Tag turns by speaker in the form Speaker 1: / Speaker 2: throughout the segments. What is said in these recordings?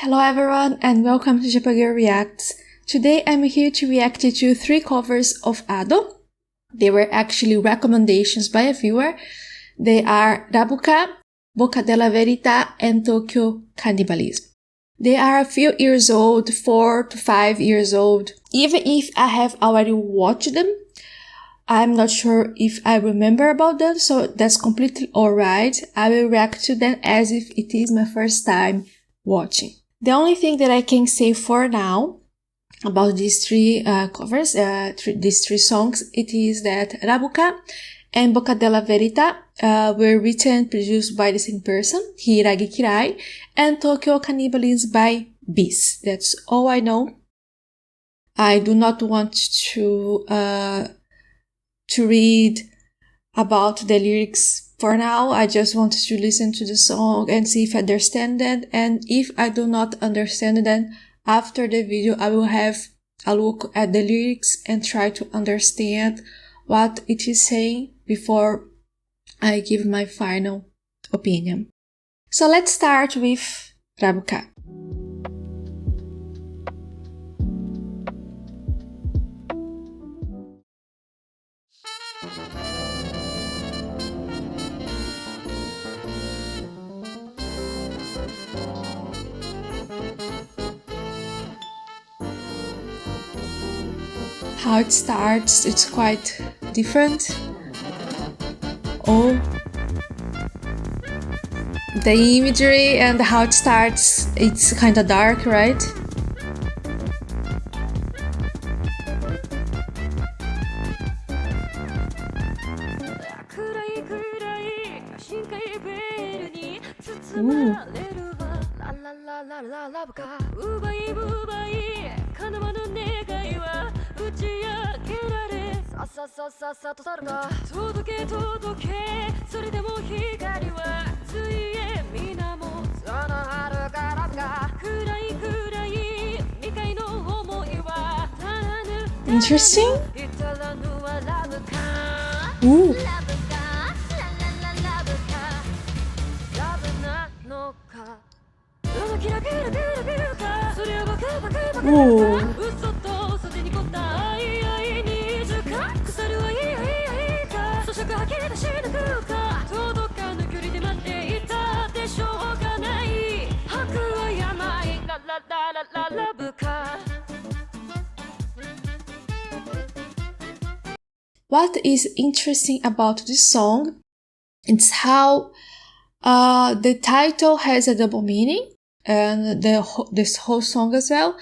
Speaker 1: Hello everyone and welcome to Japagirl Reacts. Today I'm here to react to 3 covers of Ado. They were actually recommendations by a viewer. They are Rabuka, Boca della Verità and Tokyo Cannibalism. They are a few years old, 4 to 5 years old. Even if I have already watched them, I'm not sure if I remember about them, so that's completely alright. I will react to them as if it is my first time watching. The only thing that I can say for now about these 3 covers, these 3 songs, it is that Rabuka and Boca della Verità were written and produced by the same person, Hiiragi Kirai, and Tokyo Cannibalism by Bis. That's all I know. I do not want to read about the lyrics for now. I just want to listen to the song and see if I understand it. And if I do not understand it, then after the video, I will have a look at the lyrics and try to understand what it is saying before I give my final opinion. So let's start with Rabuka. How it starts, it's quite different. Oh, the imagery and how it starts, it's kind of dark, right? Ooh. Interesting. Ooh. Ooh. What is interesting about this song is how the title has a double meaning, and this whole song as well.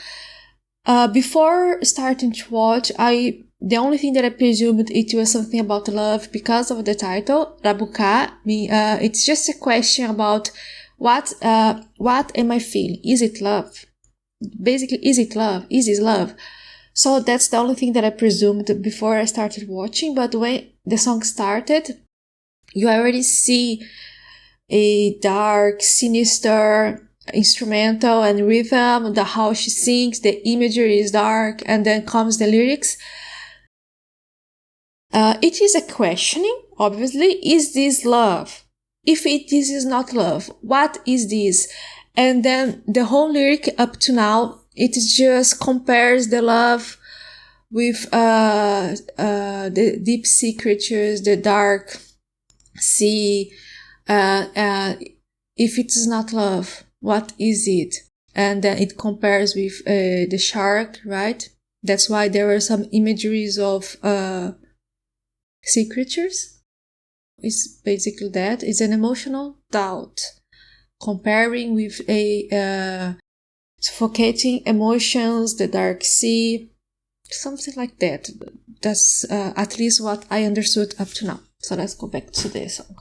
Speaker 1: Before starting to watch, the only thing that I presumed it was something about love because of the title, Rabuka. It's just a question about what am I feeling? Is it love? Basically, is it love? Is this love? So that's the only thing that I presumed before I started watching. But when the song started, you already see a dark, sinister instrumental and rhythm, how she sings, the imagery is dark, and then comes the lyrics. It is a questioning, obviously. Is this love? If this is not love, what is this? And then the whole lyric up to now, it just compares the love with the deep sea creatures, the dark sea. If it is not love, what is it? And then it compares with the shark, right? That's why there were some imageries of sea creatures. It's basically that. It's an emotional doubt, comparing with a suffocating emotions, the dark sea, something like that. That's at least what I understood up to now. So let's go back to the song.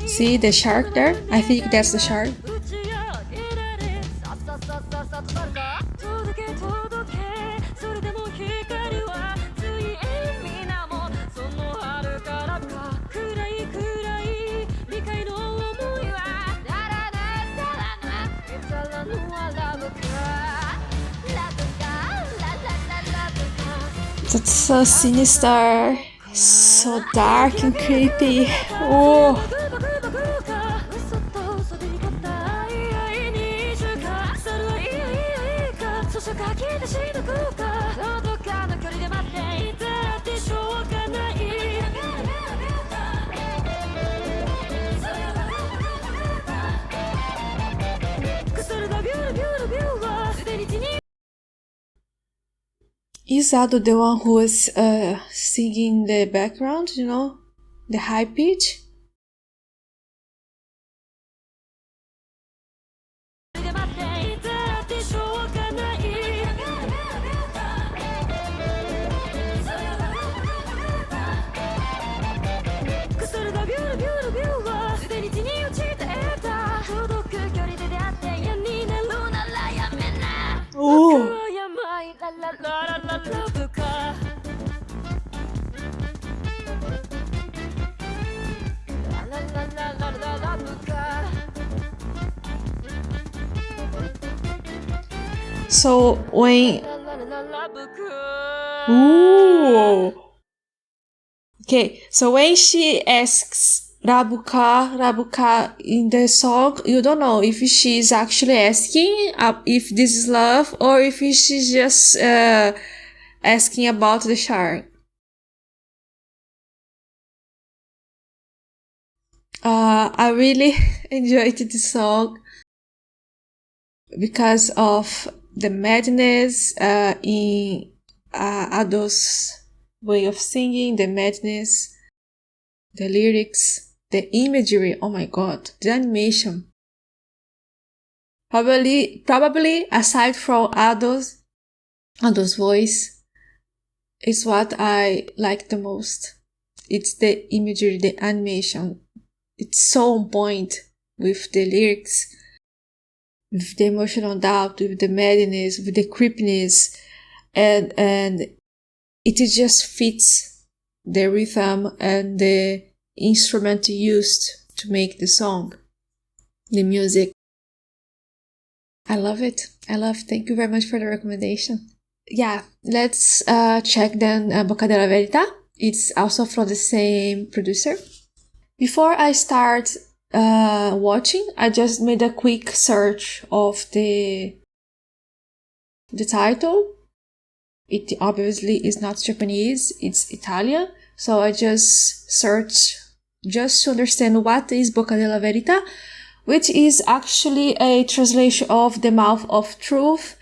Speaker 1: See the shark there? I think that's the shark. That's so sinister, so dark and creepy. Oh. Is Ado the one who was singing the background, you know, the high pitch? Oh. So when okay, so when she asks Rabuka in the song, you don't know if she's actually asking if this is love or if she's just asking about the shark. I really enjoyed this song because of the madness in Ado's way of singing, the madness, the lyrics, the imagery. Oh my god, the animation. Probably aside from Ado's voice, is what I like the most. It's the imagery, the animation. It's so on point with the lyrics, with the emotional doubt, with the madness, with the creepiness, and it just fits the rhythm and the instrument used to make the song, the music. I love it. Thank you very much for the recommendation. Yeah, let's check then Boca della Verità. It's also from the same producer. Before I start watching, I just made a quick search of the title. It obviously is not Japanese, it's Italian. So I just searched just to understand what is Boca della Verità, which is actually a translation of The Mouth of Truth.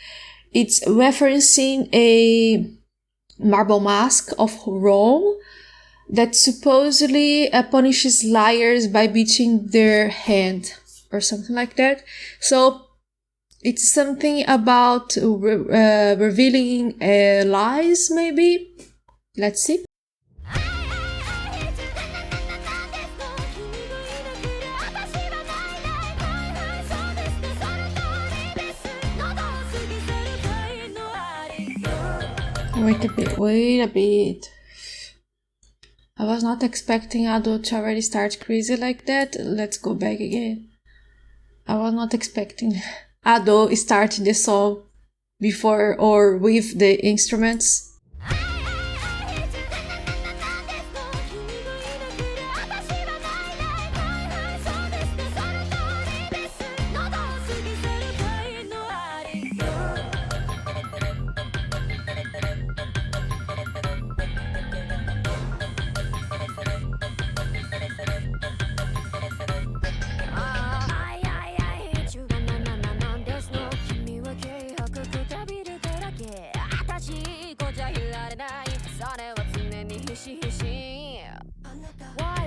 Speaker 1: It's referencing a marble mask of Rome that supposedly punishes liars by beating their hand or something like that. So it's something about revealing lies, maybe. Let's see. Wait a bit. I was not expecting Ado to already start crazy like that. Let's go back again. I was not expecting Ado starting the song before or with the instruments.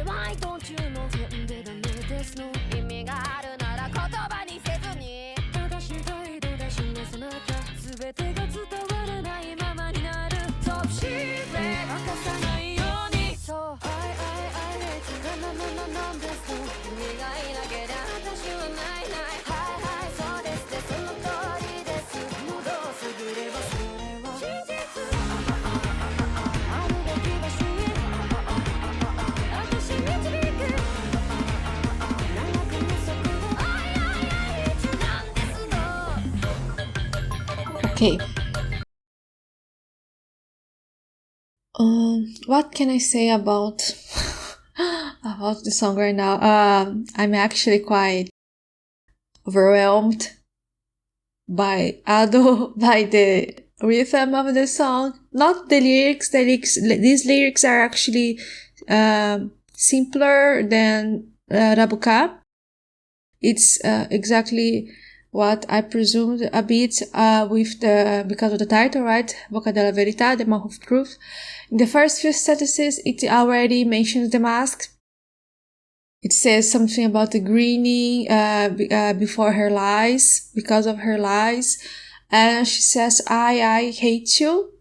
Speaker 1: Why don't you know 全部ダメですの意味があるなら言葉にせずに正しい態度で示さなきゃ全てが伝わらないままになる Top secret 明かさないようにそう I hate you なんですの君がいなけりゃ私はないはいそうですその通りですもうどうすぎればそれは真実あるべき場所へ私導く長く見せくのI hate you なんですの Okay. what can I say about about the song right now? I'm actually quite overwhelmed by Ado, by the rhythm of the song. Not the lyrics. These lyrics are actually simpler than Rabuka. It's exactly what I presumed a bit because of the title, right? Boca della Verità, the mouth of truth. In the first few sentences, it already mentions the mask. It says something about the grinning before her lies, because of her lies. And she says, I hate you.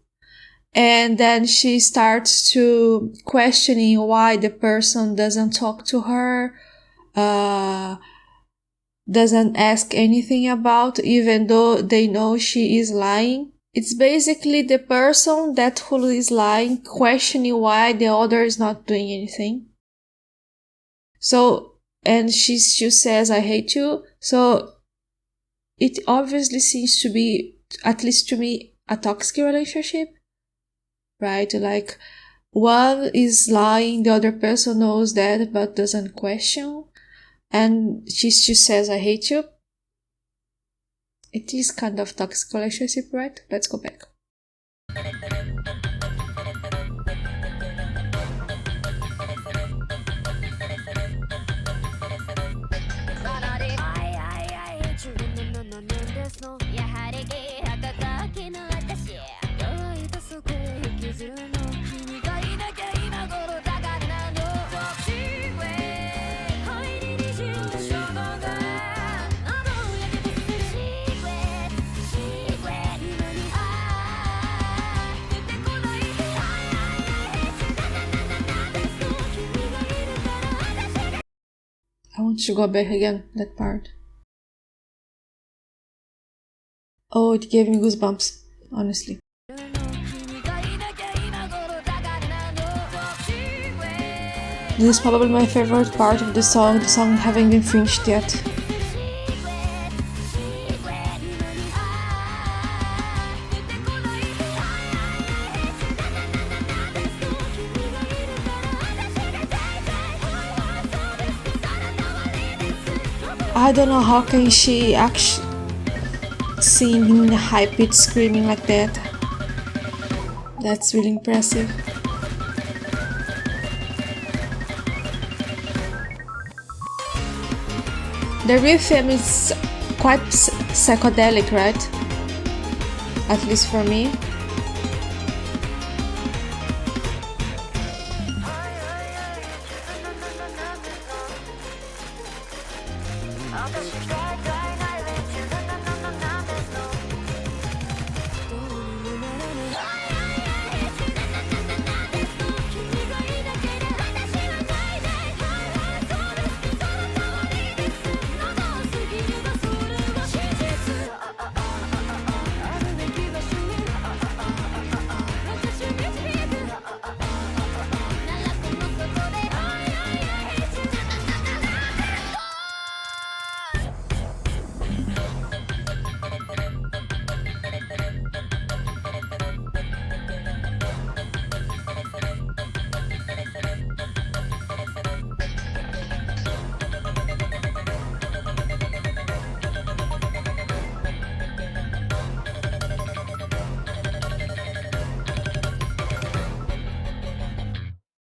Speaker 1: And then she starts to questioning why the person doesn't talk to her, doesn't ask anything about, even though they know she is lying. It's basically the person who is lying questioning why the other is not doing anything. So, and she says, I hate you. So it obviously seems to be, at least to me, a toxic relationship, right? Like one is lying, the other person knows that but doesn't question. And she says, I hate you. It is kind of toxic relationship, right? Let's go back. I want to go back again, that part. Oh, it gave me goosebumps, honestly. This is probably my favorite part of the song having been finished yet. I don't know how can she actually sing in high-pitched screaming like that. That's really impressive. The rhythm is quite psychedelic, right? At least for me.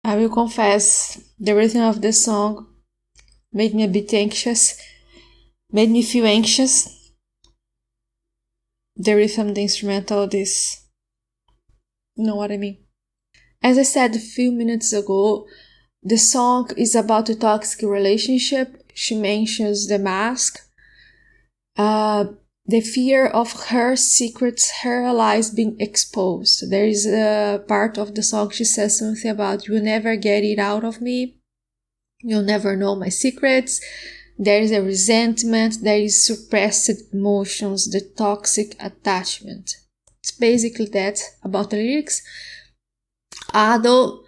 Speaker 1: I will confess, the rhythm of the song made me a bit anxious, made me feel anxious. The rhythm, the instrumental, this, you know what I mean. As I said a few minutes ago, the song is about a toxic relationship. She mentions the mask, the fear of her secrets, her lies being exposed. There is a part of the song she says something about, you'll never get it out of me. You'll never know my secrets. There is a resentment. There is suppressed emotions, the toxic attachment. It's basically that about the lyrics. Ado,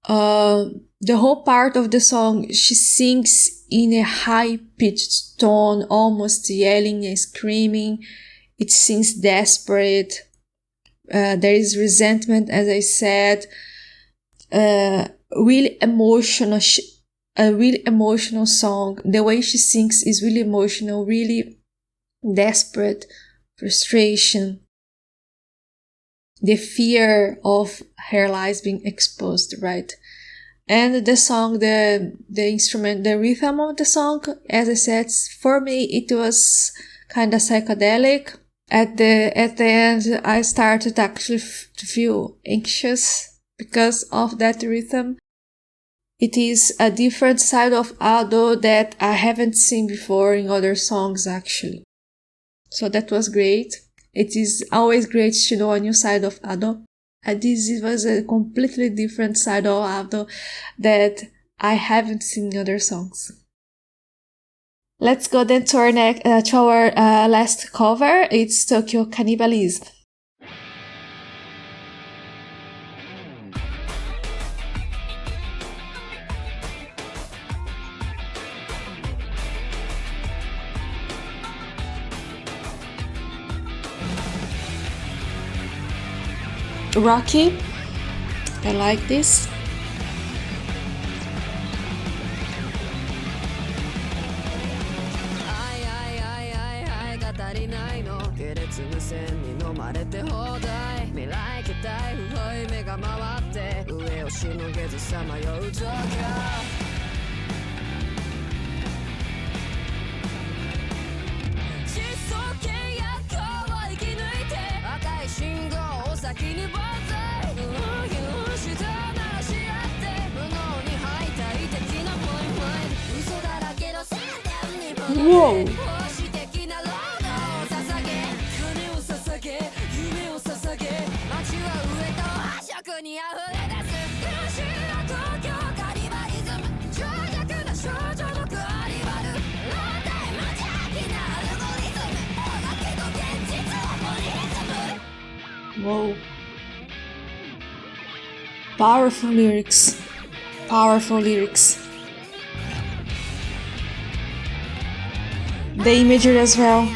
Speaker 1: the whole part of the song, she sings in a high-pitched tone, almost yelling and screaming. It seems desperate. There is resentment, as I said. really emotional, a really emotional song. The way she sings is really emotional, really desperate, frustration, the fear of her lies being exposed, right? And the song, the instrument, the rhythm of the song, as I said, for me it was kind of psychedelic. At the end, I started actually to feel anxious because of that rhythm. It is a different side of Ado that I haven't seen before in other songs, actually. So that was great. It is always great to know a new side of Ado. And this was a completely different side of Ado that I haven't seen in other songs. Let's go then to our last cover. It's Tokyo Cannibalism. Rocky. I like this. Whoa! Whoa. Powerful lyrics. Powerful lyrics. The imagery as well.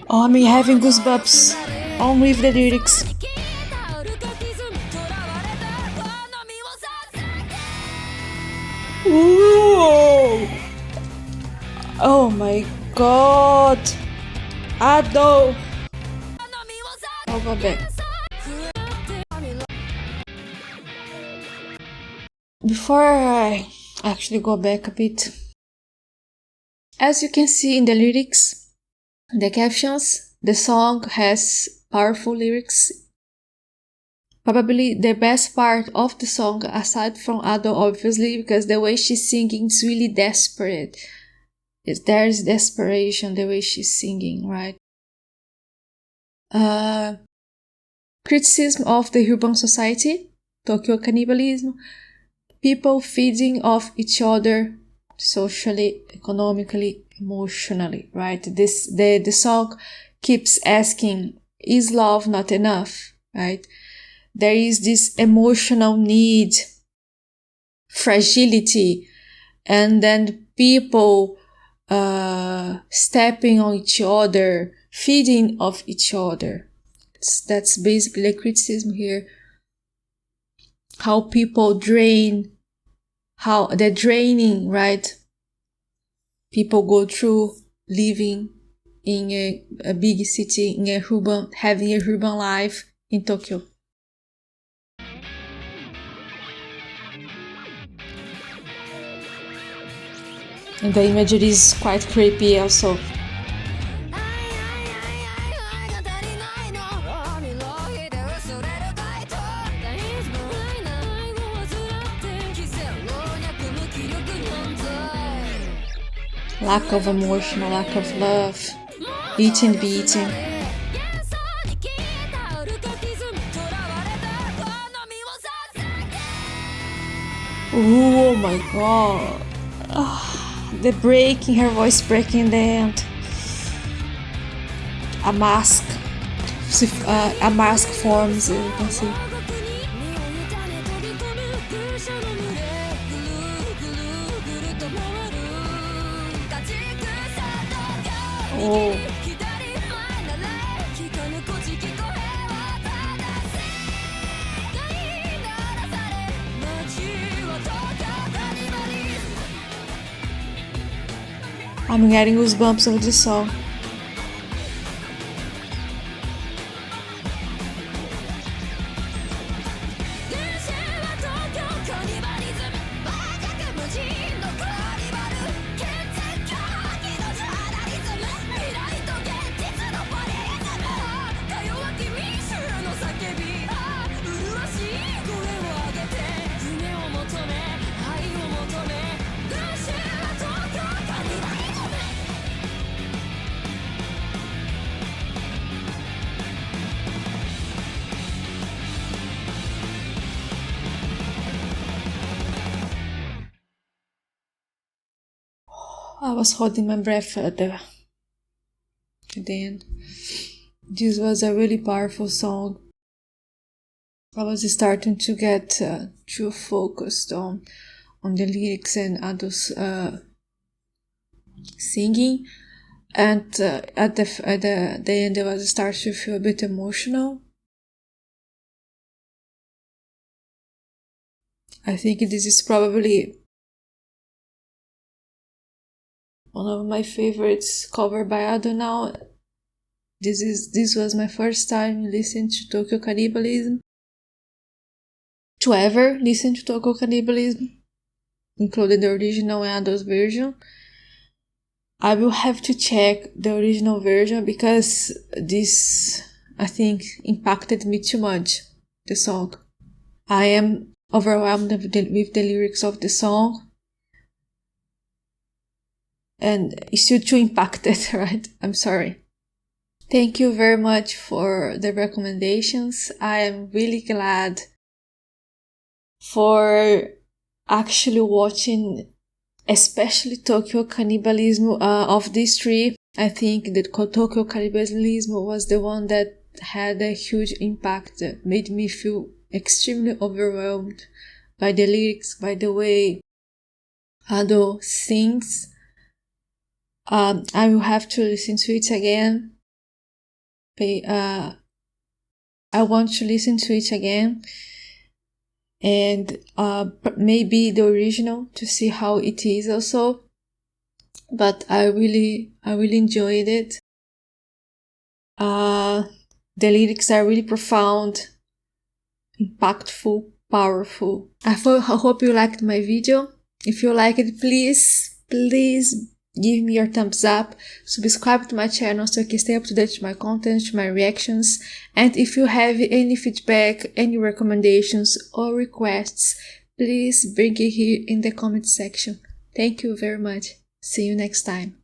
Speaker 1: Oh, I'm having goosebumps on with the lyrics. Whoa! Oh my god! Ado! I'll go back. Before I actually go back a bit, as you can see in the lyrics, the captions, the song has powerful lyrics. Probably the best part of the song, aside from Ado, obviously, because the way she's singing is really desperate. There's desperation the way she's singing, right? Criticism of the urban society, Tokyo Cannibalism, people feeding off each other socially, economically, emotionally, right? The song keeps asking, is love not enough, right? There is this emotional need, fragility, and then people stepping on each other, feeding off each other. That's basically the criticism here. How people drain, how they're draining, right? People go through living in a big city, in having a urban life in Tokyo. And the imagery is quite creepy also. Lack of emotion, lack of love, eating, beating. Oh my god. The breaking, her voice breaking in the end. A mask forms, you can see. Oh. I'm getting goosebumps of this song. I was holding my breath at the end. This was a really powerful song. I was starting to get too focused on the lyrics and Ado's singing, and at the end I was starting to feel a bit emotional. I think this is probably one of my favorites covered by Ado now. This was my first time listening to Tokyo Cannibalism. To ever listen to Tokyo Cannibalism, including the original and Ado's version. I will have to check the original version because this, I think, impacted me too much, the song. I am overwhelmed with the lyrics of the song. And it's still too impacted, right? I'm sorry. Thank you very much for the recommendations. I am really glad for actually watching, especially Tokyo Cannibalism. Of these three, I think that Tokyo Cannibalism was the one that had a huge impact, made me feel extremely overwhelmed by the lyrics, by the way Ado sings. I will have to listen to it again. I want to listen to it again, and maybe the original to see how it is also. But I really enjoyed it. The lyrics are really profound, impactful, powerful. I hope you liked my video. If you like it, please give me your thumbs up, subscribe to my channel so you can stay up to date with my content, my reactions, and if you have any feedback, any recommendations or requests, please bring it here in the comment section. Thank you very much. See you next time.